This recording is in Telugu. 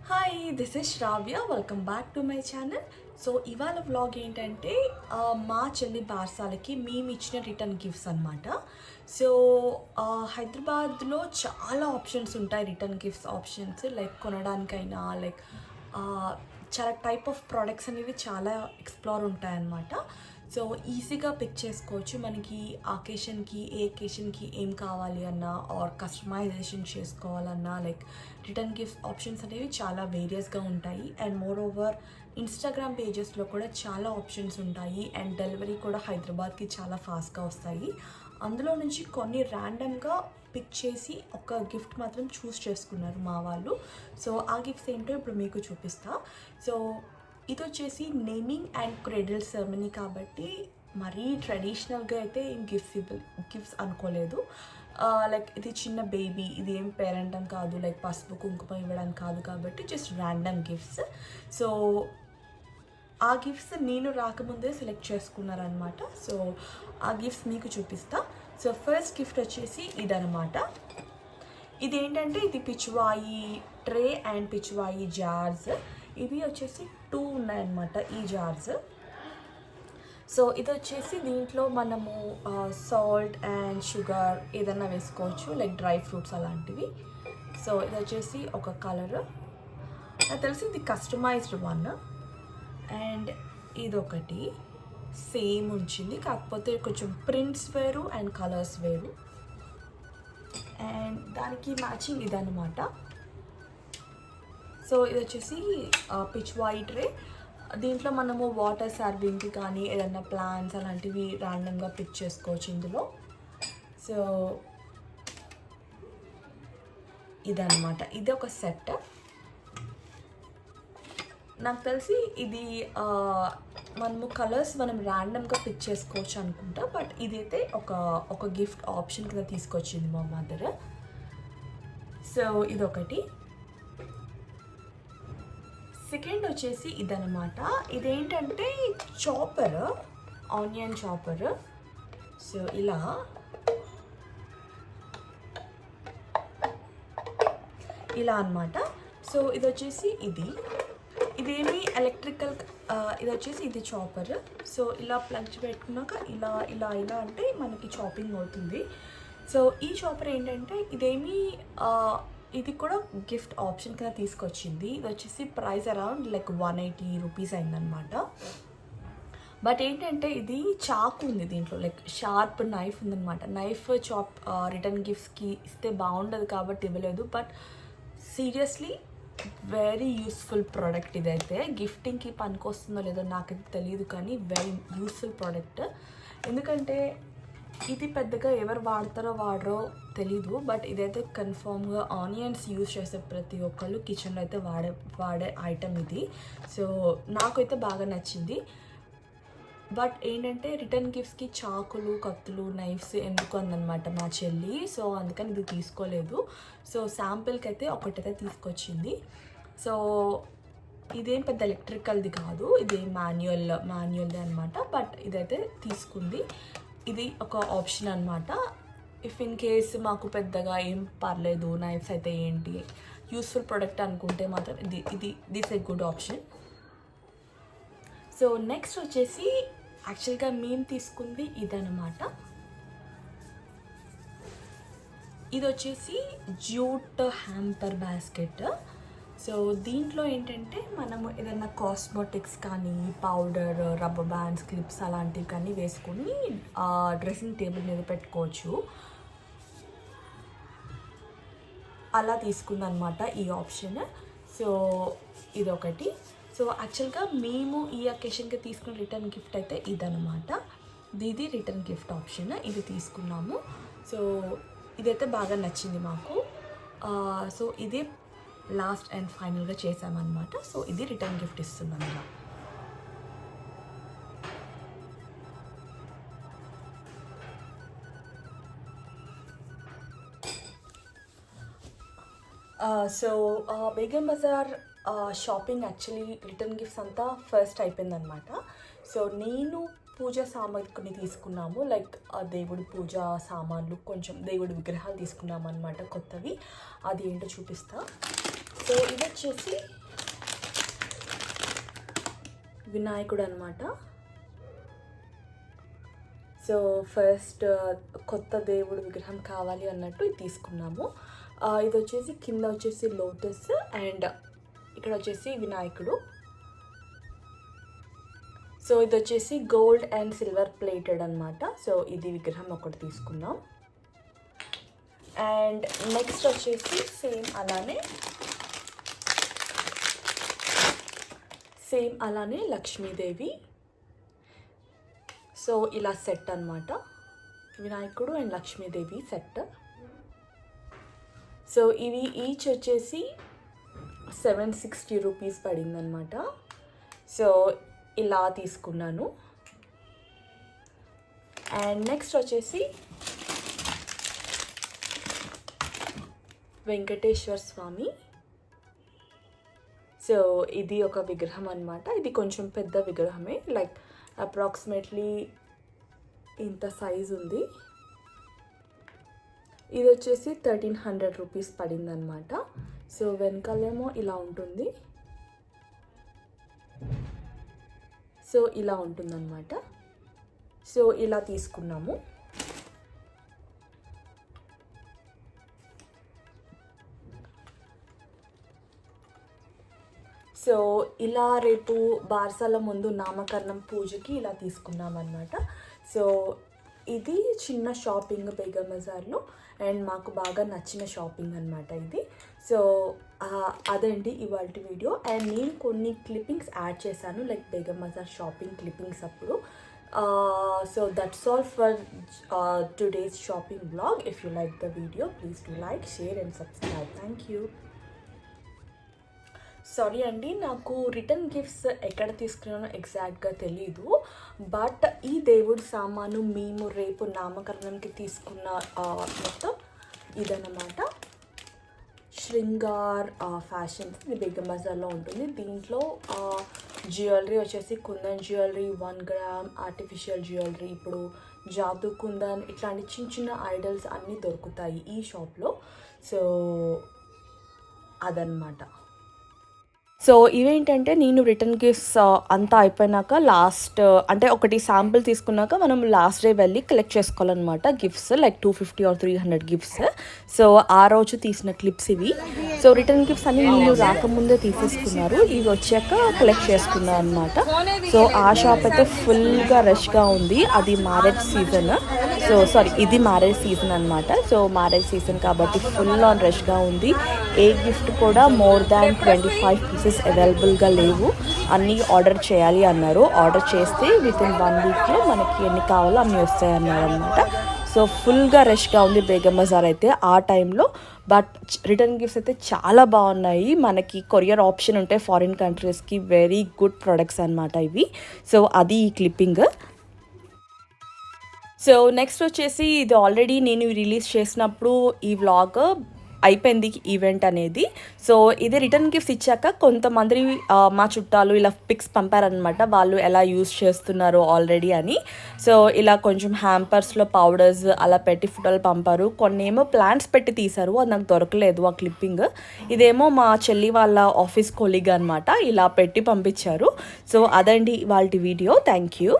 Hi this is Shravya welcome back to my channel. So ఇవాళ వ్లాగ్ ఏంటంటే మా చెల్లి బార్సాలకి మేము ఇచ్చిన రిటర్న్ గిఫ్ట్స్ అనమాట. సో హైదరాబాద్లో చాలా ఆప్షన్స్ ఉంటాయి, రిటర్న్ గిఫ్ట్స్ ఆప్షన్స్, లైక్ కొనడానికైనా లైక్ చాలా టైప్ ఆఫ్ ప్రోడక్ట్స్ అనేవి చాలా ఎక్స్ప్లోర్ ఉంటాయన్నమాట. సో ఈజీగా పిక్ చేసుకోవచ్చు మనకి ఏ అకేషన్కి ఏం కావాలి అన్నా ఆర్ కస్టమైజేషన్ చేసుకోవాలన్నా లైక్ రిటర్న్ గిఫ్ట్ ఆప్షన్స్ అనేవి చాలా వేరియస్గా ఉంటాయి. అండ్ మోర్ ఓవర్ ఇన్స్టాగ్రామ్ పేజెస్లో కూడా చాలా ఆప్షన్స్ ఉంటాయి అండ్ డెలివరీ కూడా హైదరాబాద్కి చాలా ఫాస్ట్గా వస్తాయి. అందులో నుంచి కొన్ని ర్యాండమ్గా పిక్ చేసి ఒక గిఫ్ట్ మాత్రం చూస్ చేసుకున్నారు మా వాళ్ళు. సో ఆ గిఫ్ట్స్ ఏంటో ఇప్పుడు మీకు చూపిస్తా. సో ఇది వచ్చేసి నేమింగ్ అండ్ క్రెడిల్ సెరమనీ కాబట్టి మరీ ట్రెడిషనల్గా అయితే ఏం గిఫ్ట్స్ అనుకోలేదు. లైక్ ఇది చిన్న బేబీ, ఇది ఏం పేరెంటం కాదు, లైక్ పసుపు కుంకుమ ఇవ్వడానికి కాదు కాబట్టి జస్ట్ ర్యాండమ్ గిఫ్ట్స్. సో ఆ గిఫ్ట్స్ నేను రాకముందే సెలెక్ట్ చేసుకున్నారనమాట. సో ఆ గిఫ్ట్స్ మీకు చూపిస్తా. సో ఫస్ట్ గిఫ్ట్ వచ్చేసి ఇదనమాట. ఇదేంటంటే ఇది Pichwai tray and Pichwai jars. ఇవి వచ్చేసి 2 ఉన్నాయన్నమాట ఈ జార్స్. సో ఇది వచ్చేసి దీంట్లో మనము సాల్ట్ అండ్ షుగర్ ఏదన్నా వేసుకోవచ్చు, లైక్ డ్రై ఫ్రూట్స్ అలాంటివి. సో ఇది వచ్చేసి ఒక కలర్, నాకు తెలిసి ఇది కస్టమైజ్డ్ వన్. అండ్ ఇదొకటి సేమ్ ఉంచింది, కాకపోతే కొంచెం ప్రింట్స్ వేరు అండ్ కలర్స్ వేరు. అండ్ దానికి మ్యాచింగ్ ఇదన్నమాట. సో ఇది వచ్చేసి పిచ్ వైట్ రే. దీంట్లో మనము వాటర్ సర్వింగ్కి కానీ ఏదన్నా ప్లాంట్స్ అలాంటివి ర్యాండమ్గా పిక్ చేసుకోవచ్చు ఇందులో. సో ఇదన్నమాట, ఇది ఒక సెట్. నాకు తెలిసి ఇది మనము కలర్స్ ర్యాండమ్గా పిక్ చేసుకోవచ్చు అనుకుంటా, బట్ ఇదైతే ఒక గిఫ్ట్ ఆప్షన్ కింద తీసుకొచ్చింది మా మదర్. సో ఇదొకటి. సెకండ్ వచ్చేసి ఇదనమాట. ఇదేంటంటే చాపర్, ఆనియన్ చాపర్. సో ఇలా అనమాట. సో ఇది వచ్చేసి ఇదేమి ఎలక్ట్రికల్, ఇది వచ్చేసి ఇది చాపర్. సో ఇలా ప్లగ్ పెట్టుకున్నాక ఇలా అంటే మనకి చాపింగ్ అవుతుంది. సో ఈ చాపర్ ఏంటంటే ఇది కూడా గిఫ్ట్ ఆప్షన్ కింద తీసుకొచ్చింది. ఇది వచ్చేసి ప్రైస్ అరౌండ్ లైక్ 180 రూపీస్ అయిందనమాట. బట్ ఏంటంటే ఇది చాకు ఉంది దీంట్లో, లైక్ షార్ప్ నైఫ్ ఉందనమాట. నైఫ్ చాప్ రిటర్న్ గిఫ్ట్స్కి ఇస్తే బాగుండదు కాబట్టి ఇవ్వలేదు, but seriously very useful product. ఇదైతే గిఫ్టింగ్కి పనికొస్తుందో లేదో నాకైతే తెలియదు, కానీ వెరీ యూస్ఫుల్ ప్రోడక్ట్. ఎందుకంటే ఇది పెద్దగా ఎవరు వాడరో తెలీదు, బట్ ఇదైతే కన్ఫామ్గా ఆనియన్స్ యూజ్ చేసే ప్రతి ఒక్కళ్ళు కిచెన్లో అయితే వాడే ఐటమ్ ఇది. సో నాకైతే బాగా నచ్చింది. బట్ ఏంటంటే రిటర్న్ గిఫ్ట్స్కి చాకులు, కత్తులు, నైఫ్స్ ఎందుకు అందనమాట మా చెల్లి. సో అందుకని ఇది తీసుకోలేదు. సో శాంపిల్కి అయితే ఒకటైతే తీసుకొచ్చింది. సో ఇదేం పెద్ద ఎలక్ట్రికల్ది కాదు, ఇది మాన్యువల్ది అనమాట. బట్ ఇదైతే తీసుకుంది. ఇది ఒక ఆప్షన్ అనమాట. ఇఫ్ ఇన్ కేస్ మాకు పెద్దగా ఏం పర్లేదు, నైఫ్స్ అయితే ఏంటి యూస్ఫుల్ ప్రోడక్ట్ అనుకుంటే మాత్రం this a good option. So next వచ్చేసి యాక్చువల్గా మేము తీసుకుంది ఇదనమాట. ఇది వచ్చేసి జూట్ హ్యాంపర్ బాస్కెట్. సో దీంట్లో ఏంటంటే మనము ఏదైనా కాస్మెటిక్స్ కానీ పౌడర్, రబ్బర్ బ్యాండ్స్, క్లిప్స్ అలాంటివి కానీ వేసుకొని డ్రెస్సింగ్ టేబుల్ మీద పెట్టుకోవచ్చు. అలా తీసుకుందనమాట ఈ ఆప్షన్. సో ఇదొకటి. సో యాక్చువల్గా మేము ఈ అకేషన్కి తీసుకున్న రిటర్న్ గిఫ్ట్ అయితే ఇదనమాట. ఇది రిటర్న్ గిఫ్ట్ ఆప్షన్, ఇది తీసుకున్నాము. సో ఇదైతే బాగా నచ్చింది మాకు. సో ఇదే లాస్ట్ అండ్ ఫైనల్గా చేసామన్నమాట. సో ఇది రిటర్న్ గిఫ్ట్ ఇస్తున్నాం ఇలా. So Begum Bazaar shopping actually return gifts అంతా ఫస్ట్ అయిపోయిందనమాట. సో నేను పూజ సామాగ్రిని తీసుకున్నాము, లైక్ దేవుడి పూజ సామాన్లు, కొంచెం దేవుడి విగ్రహాలు తీసుకున్నాము అనమాట కొత్తవి. అది ఏంటో చూపిస్తా. సో ఇది వచ్చేసి వినాయకుడు అనమాట. సో ఫస్ట్ కొత్త దేవుడు విగ్రహం కావాలి అన్నట్టు ఇది తీసుకున్నాము. ఇది వచ్చేసి కింద వచ్చేసి లోటస్ అండ్ ఇక్కడ వచ్చేసి వినాయకుడు. సో ఇది వచ్చేసి గోల్డ్ అండ్ సిల్వర్ ప్లేటెడ్ అనమాట. సో ఇది విగ్రహం ఒకటి తీసుకున్నాం. అండ్ నెక్స్ట్ వచ్చేసి సేమ్ అలానే లక్ష్మీదేవి. సో ఇలా సెట్ అనమాట, వినాయకుడు అండ్ లక్ష్మీదేవి సెట్. సో ఇవి ఈచ్ వచ్చేసి 760 రూపీస్ పడిందనమాట. సో ఇలా తీసుకున్నాను. అండ్ నెక్స్ట్ వచ్చేసి వెంకటేశ్వర స్వామి. సో ఇది ఒక విగ్రహం అనమాట. ఇది కొంచెం పెద్ద విగ్రహమే, లైక్ అప్రాక్సిమేట్లీ ఇంత సైజ్ ఉంది. ఇది వచ్చేసి 1300 రూపీస్ పడిందనమాట. సో వెనకాలేమో ఇలా ఉంటుంది. సో ఇలా ఉంటుందన్నమాట. సో ఇలా తీసుకున్నాము. సో ఇలా రేపు బార్సాల ముందు నామకరణం పూజకి ఇలా తీసుకున్నాం అన్నమాట. సో ఇది చిన్న షాపింగ్ బేగం బజార్లో, అండ్ మాకు బాగా నచ్చిన షాపింగ్ అనమాట ఇది. సో అదండి ఇవాళ వీడియో. అండ్ నేను కొన్ని క్లిప్పింగ్స్ యాడ్ చేశాను, like Begum Bazaar shopping clippings అప్పుడు. So that's all for today's shopping blog. If you like the video please to like, share and subscribe. Thank you. Sorry అండి, నాకు రిటర్న్ గిఫ్ట్స్ ఎక్కడ తీసుకున్నానో ఎగ్జాక్ట్గా తెలీదు. బట్ ఈ దేవుడి సామాను మేము రేపు నామకరణంకి తీసుకున్న మొత్తం ఇదన్నమాట. శృంగార్ ఫ్యాషన్స్, ఇది బేగం బజార్లో ఉంటుంది. దీంట్లో జ్యువెలరీ వచ్చేసి kundan jewellery, 1 gram artificial jewellery, ఇప్పుడు జాదు కుందన్, ఇట్లాంటి చిన్న చిన్న ఐడల్స్ అన్నీ దొరుకుతాయి ఈ షాప్లో. సో అదనమాట. సో ఇవేంటంటే నేను రిటర్న్ గిఫ్ట్స్ అంతా అయిపోయినాక లాస్ట్ అంటే ఒకటి శాంపుల్ తీసుకున్నాక మనం లాస్ట్ డే వెళ్ళి కలెక్ట్ చేసుకోవాలన్నమాట gifts, like 250 or 300 gifts. So ఆ రోజు తీసిన క్లిప్స్ ఇవి. సో రిటర్న్ గిఫ్ట్స్ అన్ని నేను రాకముందే తీసేసుకున్నారు, ఇవి వచ్చాక కలెక్ట్ చేసుకున్నాను అనమాట. సో ఆ షాప్ అయితే ఫుల్గా రష్గా ఉంది. అది మ్యారేజ్ సీజన్. సో సారీ, ఇది మ్యారేజ్ సీజన్ అనమాట. సో మ్యారేజ్ సీజన్ కాబట్టి ఫుల్ ఆన్ రష్గా ఉంది. ఏ గిఫ్ట్ కూడా మోర్ దాన్ 25 పీసెస్ అవైలబుల్గా లేవు. అన్నీ ఆర్డర్ చేయాలి అన్నారు. ఆర్డర్ చేస్తే వితిన్ 1 వీక్లో మనకి ఎన్ని కావాలో అన్నీ వస్తాయి అన్నారు అనమాట. సో ఫుల్గా రష్గా ఉంది బేగం బజార్ అయితే ఆ టైంలో. బట్ రిటర్న్ గిఫ్ట్స్ అయితే చాలా బాగున్నాయి. మనకి కొరియర్ ఆప్షన్ ఉంటాయి ఫారిన్ కంట్రీస్కి. వెరీ గుడ్ ప్రొడక్ట్స్ అనమాట ఇవి. సో అది ఈ క్లిప్పింగ్. సో నెక్స్ట్ వచ్చేసి ఇది ఆల్రెడీ నేను రిలీజ్ చేసినప్పుడు ఈ వ్లాగ్ అయిపోయింది ఈవెంట్ అనేది. సో ఇది రిటర్న్ గిఫ్ట్స్ ఇచ్చాక కొంతమంది మా చుట్టాలు ఇలా పిక్స్ పంపారనమాట, వాళ్ళు ఎలా యూజ్ చేస్తున్నారు ఆల్రెడీ అని. సో ఇలా కొంచెం హ్యాంపర్స్లో పౌడర్స్ అలా పెట్టి ఫోటోలు పంపారు. కొన్ని ఏమో ప్లాంట్స్ పెట్టి తీశారు, అది నాకు దొరకలేదు ఆ క్లిప్పింగ్. ఇదేమో మా చెల్లి వాళ్ళ ఆఫీస్ కొలీగ్ అనమాట, ఇలా పెట్టి పంపించారు. సో అదండి వాళ్ళ వీడియో. Thank you.